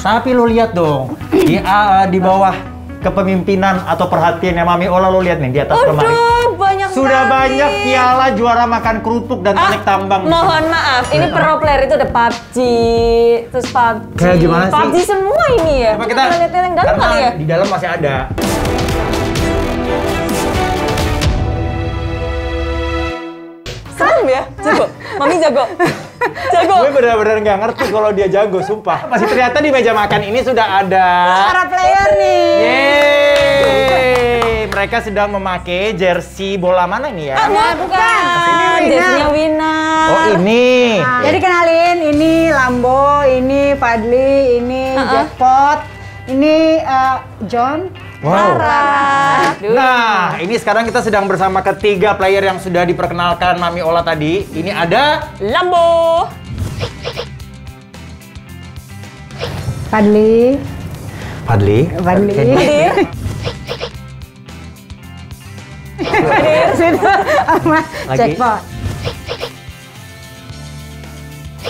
Tapi lo lihat dong, di bawah kepemimpinan atau perhatiannya Mami Ola, lo lihat nih di atas lemari. Banyak sudah sekali. banyak piala juara makan kerupuk dan tarik tambang. Mohon maaf, ini pro player itu ada PUBG, terus PUBG. Kayak gimana sih? PUBG semua ini ya. Coba kita lihat yang dalam karena kali ya. di dalam masih ada. Serem ya, jago. Mami jago. Jago. Gue benar-benar nggak ngerti kalau dia jago, sumpah. Masih ternyata di meja makan ini sudah ada para player nih. Yeay! Mereka sedang memakai jersey bola mana ini ya? Bukan. Jersey-nya Winner. Oh ini. Jadi kenalin, ini Lambo, ini Fadli, ini Jackpot, ini John. Wow. Aduh. Nah, ini sekarang kita sedang bersama ketiga player yang sudah diperkenalkan Mami Ola tadi. Ini ada Lambo. Fadli. Fadli. Fadli. Situ sama Lagi. Jackpot.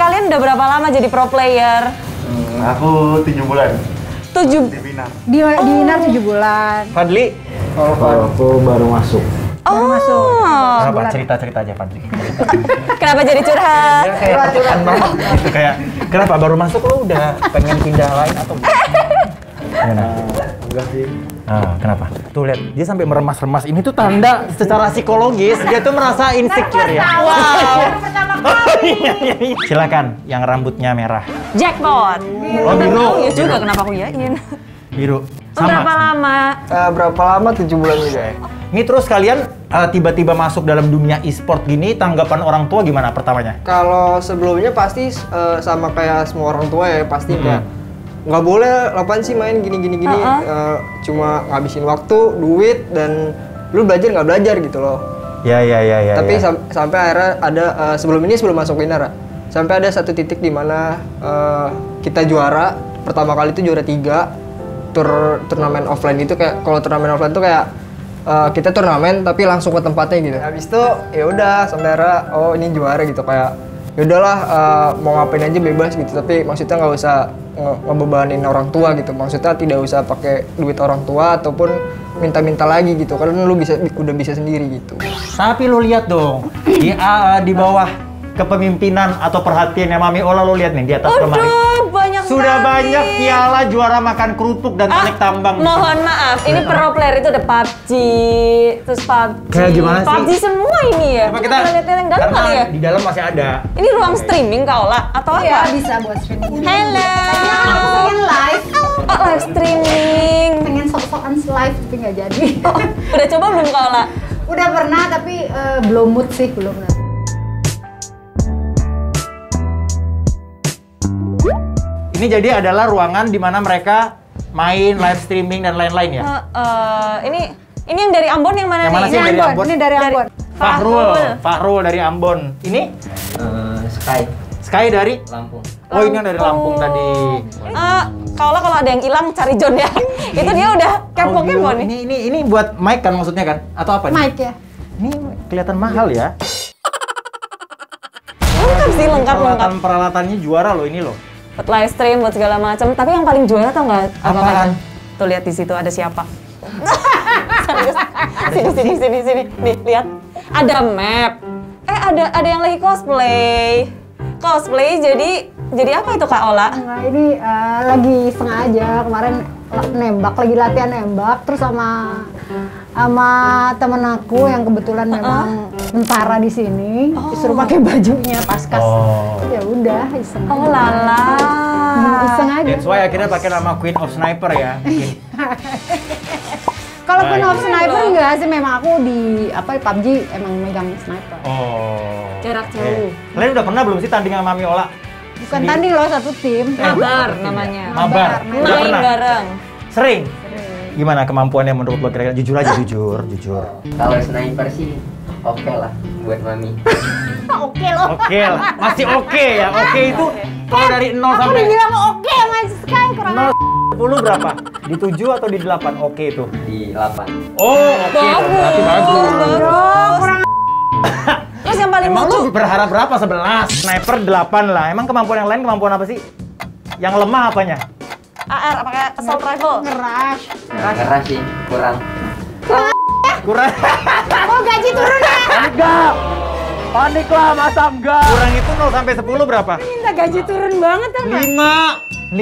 Kalian udah berapa lama jadi pro player? Aku 7 bulan 7. di Binar. Di Winar 7 bulan. Fadli. Kalau aku baru masuk. Baru masuk. Kenapa? Cerita-cerita aja Fadli. Kenapa jadi curhat? Dia kayak tekan banget gitu, kayak kenapa baru masuk lo udah pengen pindah lain atau gimana? Enggak sih. Ah, kenapa? Tuh lihat, dia sampai meremas-remas. Ini tuh tanda secara psikologis dia tuh merasa insecure ya. Wow. Silakan yang rambutnya merah. Jackpot. Oh, biru. Iya juga, kenapa aku yakin? Biru. Berapa lama? Berapa lama? 7 bulan juga ya. Ini terus kalian tiba-tiba masuk dalam dunia e-sport gini, tanggapan orang tua gimana pertamanya? Kalau sebelumnya pasti sama kayak semua orang tua ya, pasti kayak nggak boleh, apaan sih main gini cuma ngabisin waktu, duit, dan lu belajar nggak belajar gitu loh. Ya. Tapi sampai akhirnya ada sebelum masuk Winner, sampai ada satu titik di mana kita juara pertama kali itu juara 3 turnamen offline itu. Kayak kalau turnamen offline tuh kayak kita turnamen tapi langsung ke tempatnya gitu. Habis itu ya udah sampai akhirnya oh ini juara gitu, kayak ya udahlah mau ngapain aja bebas gitu, tapi maksudnya nggak usah ngebebanin orang tua gitu, maksudnya tidak usah pakai duit orang tua ataupun minta-minta lagi gitu, karena lu udah bisa sendiri gitu. Tapi lo lihat dong, di bawah kepemimpinan atau perhatiannya Mami Ola, lo lihat nih di atas lemari. Banyak Sudah sekali. banyak piala juara makan kerupuk dan tarik tambang. Mohon maaf, ini pro player itu ada PUBG, terus PUBG. Kayak gimana sih? PUBG semua ini ya. Coba kita lihat yang dalam karena kali ya. di dalam masih ada. Ini ruang streaming Kak Ola atau apa? Iya, bisa buat streaming. Hello. Aku pengen live. Oh, live streaming. Pengen sok-sokan live tapi nggak jadi. Udah coba belum Kak Ola? Udah pernah tapi belum mood sih, belum pernah. Ini jadi adalah ruangan di mana mereka main live streaming dan lain-lain ya. Ini yang dari Ambon yang mana Yang mana nih? sih? Dari Ambon. Ini dari Ambon. Fahrul dari Ambon. Ini Sky. Sky dari Lampung. Oh, ini yang dari Lampung tadi. Kalau ada yang hilang cari John ya. Itu dia udah kayak Audio. Pokemon nih. Ini buat mic kan maksudnya kan? Atau apa nih? Mic ya. Ini kelihatan mahal ya. Lengkap sih, lengkap. Peralatannya juara loh ini loh. Buat live stream, buat segala macam. Tapi yang paling juara tau nggak? Apa Apaan? Tuh lihat di situ ada siapa? Serius. Sini. Nih, lihat. Ada map. Ada yang lagi cosplay. Jadi apa itu Kak Ola? Nah, ini lagi iseng aja, kemarin lagi latihan nembak, terus sama temen aku yang kebetulan memang tentara di sini, disuruh pakai bajunya Paskas. Ya udah, iseng. Oh lala. Iseng aja. That's why akhirnya pakai nama Queen of Sniper ya. Kalau Queen of Sniper enggak sih, memang aku di PUBG emang megang sniper. Jarak jauh. Kalian udah pernah belum sih tanding sama Mami Ola? Bukan tanding loh, satu tim. Mabar namanya. Mabar. Udah Main pernah? bareng. Sering? Gimana kemampuannya menurut lo kira-kira? Jujur aja, jujur. Kalau sniper sih oke lah buat Mami. Oke loh. Oke lah, masih oke ya. Oke itu kalau dari 0 Aku sampai dibilang oke sama Sky, kurang 10 berapa? Di 7 atau di 8? Oke itu. Di 8. Oh, oke. Berarti bagus. kurang. Terus yang paling Emang lucu. lu berharap berapa? 11? Sniper 8 lah. Emang kemampuan yang lain kemampuan apa sih? Yang lemah apanya? AR pakai assault rifle. Ngeras. Keras sih, kurang. Kurang. Oh gaji turun ya? Enggak. Panik lah, masa enggak? Kurang itu 0 sampai 10 berapa? Minta gaji turun banget kan? 5.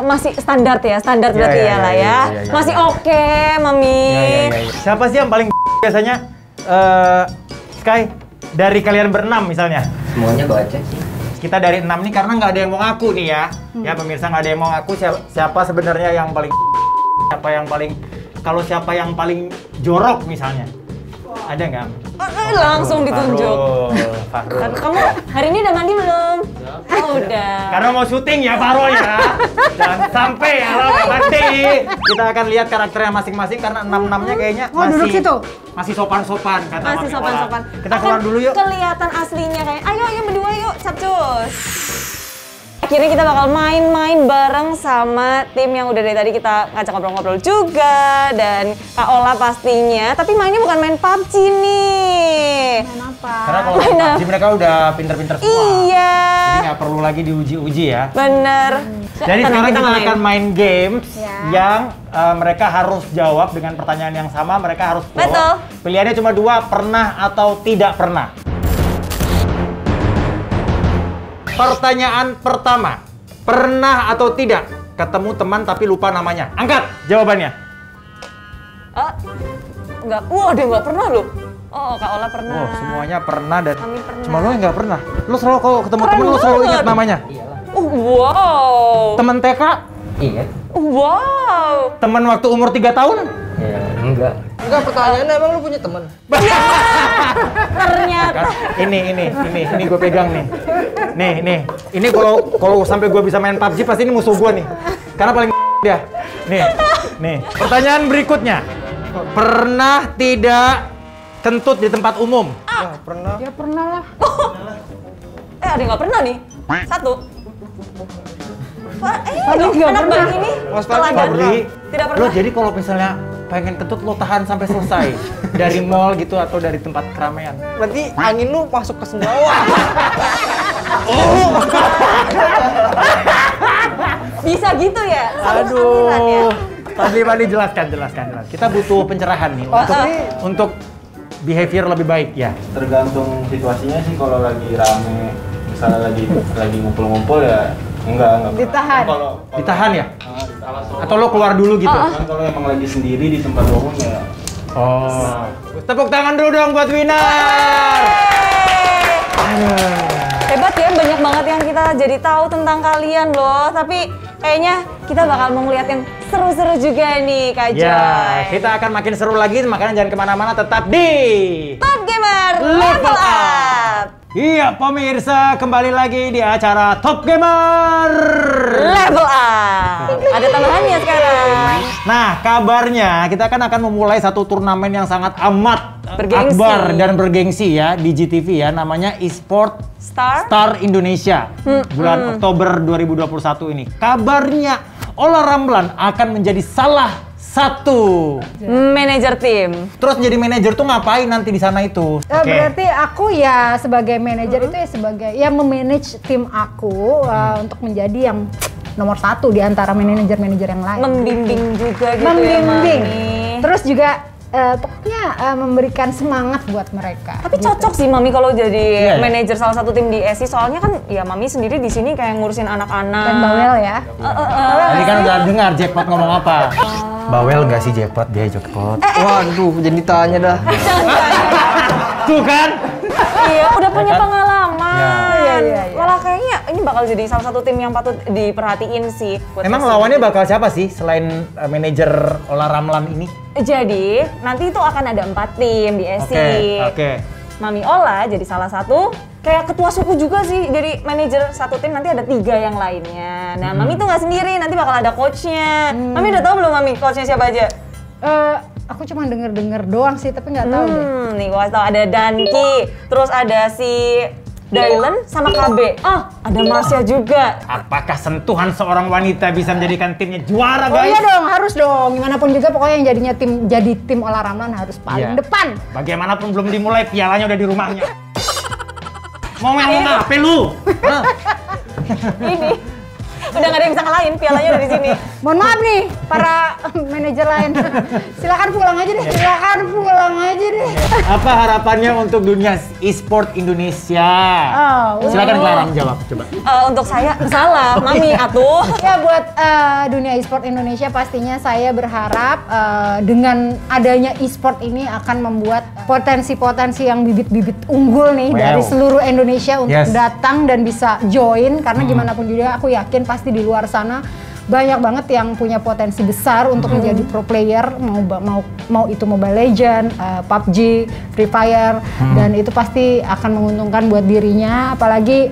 Masih standar ya, standar berarti ya lah ya. Masih oke, Mami. Siapa sih yang paling biasanya? Sky, dari kalian berenam misalnya. Semuanya baca sih. Kita dari 6 nih karena nggak ada yang mau ngaku nih ya. Ya pemirsa, nggak ada yang mau ngaku siapa sebenarnya yang paling siapa yang paling jorok misalnya. Ada nggak? Langsung ditunjuk. Fahrul. Kamu hari ini udah mandi belum? Oh, udah. Karena mau syuting ya Fahrul ya. Jangan sampai ya lo nggak mandi. Kita akan lihat karakternya masing-masing karena 6-6-nya kayaknya duduk situ. masih sopan-sopan kata Masih Mami sopan-sopan. Ola. Kita keluar dulu yuk. Kelihatan aslinya kayak, ayo berdua yuk, capcus. Akhirnya kita bakal main-main bareng sama tim yang udah dari tadi kita ngajak ngobrol-ngobrol juga. Dan Kak Ola pastinya, tapi mainnya bukan main PUBG nih. Main apa? Karena kalau main PUBG mereka udah pinter-pinter semua. Iya. Jadi nggak perlu lagi diuji-uji ya. Bener. Jadi sekarang kita akan main games Ya. yang mereka harus jawab dengan pertanyaan yang sama. Mereka harus jawab. Betul. Pilihannya cuma 2, pernah atau tidak pernah. Pertanyaan pertama, pernah atau tidak ketemu teman tapi lupa namanya? Angkat jawabannya. Enggak, dia nggak pernah loh. Oh, Kak Ola pernah. Oh, semuanya pernah dan Kami pernah. cuma lo yang nggak pernah. Lo selalu kalau ketemu temen lo selalu ingat namanya. Iyalah. Wow. Temen TK, Iya. Wow. temen waktu umur 3 tahun. Ya, enggak. Enggak, pertanyaannya emang lu punya teman? Ternyata. Ini gue pegang nih. Nih. Ini kalau sampai gue bisa main PUBG pasti ini musuh gue nih. Karena paling dia. Nih. Pertanyaan berikutnya. Pernah tidak kentut di tempat umum? Ya, pernah. Ya pernah lah. Ada yang nggak pernah nih? 1. Fadli nggak anak pernah. bayi ini Mas Fadli teladan. Fadli, Tidak lo pernah. jadi kalau misalnya pengen kentut lo tahan sampai selesai dari mall gitu atau dari tempat keramaian. Berarti angin lu masuk ke sendawa. Bisa gitu ya? Aliran ya? Fadli jelaskan. Kita butuh pencerahan nih untuk behavior lebih baik ya. Tergantung situasinya sih, kalau lagi rame, misalnya lagi ngumpul-ngumpul ya enggak. Ditahan. Kalau Ditahan ya? kalau Atau lo keluar dulu gitu? kan kalau emang lagi sendiri di tempat umum ya. Oh. Tepuk tangan dulu dong buat winner. Hebat ya, banyak banget yang kita jadi tahu tentang kalian loh. Tapi kayaknya kita bakal mau ngeliat yang seru-seru juga nih, Kak Joy. Ya, kita akan makin seru lagi, makanya jangan kemana-mana, tetap di Top Gamer Level Up. Iya pemirsa, kembali lagi di acara Top Gamer Level Up. Ada tambahannya sekarang. Nah, kabarnya kita akan memulai satu turnamen yang sangat amat Bergengsi. akbar dan bergengsi ya di GTV ya, namanya eSport Star Indonesia bulan Oktober 2021 ini. Kabarnya Ola Ramlan akan menjadi salah satu Manajer tim. terus jadi manajer tuh ngapain nanti di sana itu? Oke. Berarti aku ya sebagai manajer itu ya sebagai memanage tim aku untuk menjadi yang nomor 1 di antara manajer-manajer yang lain. Membimbing juga gitu Membimbing. ya, Mami. Terus juga pokoknya memberikan semangat buat mereka. Tapi cocok sih Mami kalau jadi Iya, ya. manajer salah satu tim di ESI, soalnya kan ya Mami sendiri di sini kayak ngurusin anak-anak. Dan bawel ya. Tadi kan udah dengar Jackpot ngomong apa? Bawel nggak sih Jackpot? Dia Jackpot. Waduh, jadi tanya dah. Tuh kan? Iya, udah punya pengalaman. Iya. Malah kayaknya ini bakal jadi salah satu tim yang patut diperhatiin sih. buat Emang ESI. lawannya bakal siapa sih selain manajer Ola Ramlan ini? Jadi, nanti itu akan ada 4 tim di ESI. Oke. Mami Ola jadi salah satu, kayak ketua suku juga sih, jadi manajer satu tim, nanti ada 3 yang lainnya. Nah, Mami tuh nggak sendiri, nanti bakal ada coachnya. Mami udah tahu belum Mami coachnya siapa aja? Aku cuma denger-denger doang sih, tapi nggak tahu deh. Nih gua kasih tau, ada Danki, terus ada si Dylan sama KB. Ada Marsha juga. Apakah sentuhan seorang wanita bisa menjadikan timnya juara, Oh guys? iya dong, harus dong. Gimana pun juga pokoknya yang jadinya jadi tim Ola Ramlan harus paling Iya. depan. Bagaimanapun belum dimulai, pialanya udah di rumahnya. Mau ngomong apa lu? Hah? Ini Udah nggak ada yang bisa ngalahin, pialanya udah di sini. Mohon maaf nih para manajer lain. Silakan pulang aja deh. Silakan pulang aja deh. Apa harapannya untuk dunia e-sport Indonesia? Silakan Clara menjawab, coba. Untuk saya, salah, Mami atuh. Ya buat dunia e-sport Indonesia pastinya saya berharap dengan adanya e-sport ini akan membuat potensi-potensi yang bibit-bibit unggul nih dari seluruh Indonesia untuk datang dan bisa join karena gimana pun juga aku yakin pasti di luar sana banyak banget yang punya potensi besar untuk menjadi pro player, mau itu Mobile Legends, PUBG, Free Fire, dan itu pasti akan menguntungkan buat dirinya, apalagi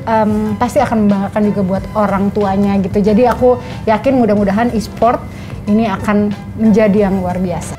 pasti akan membanggakan juga buat orang tuanya gitu. Jadi aku yakin mudah-mudahan e-sport ini akan menjadi yang luar biasa.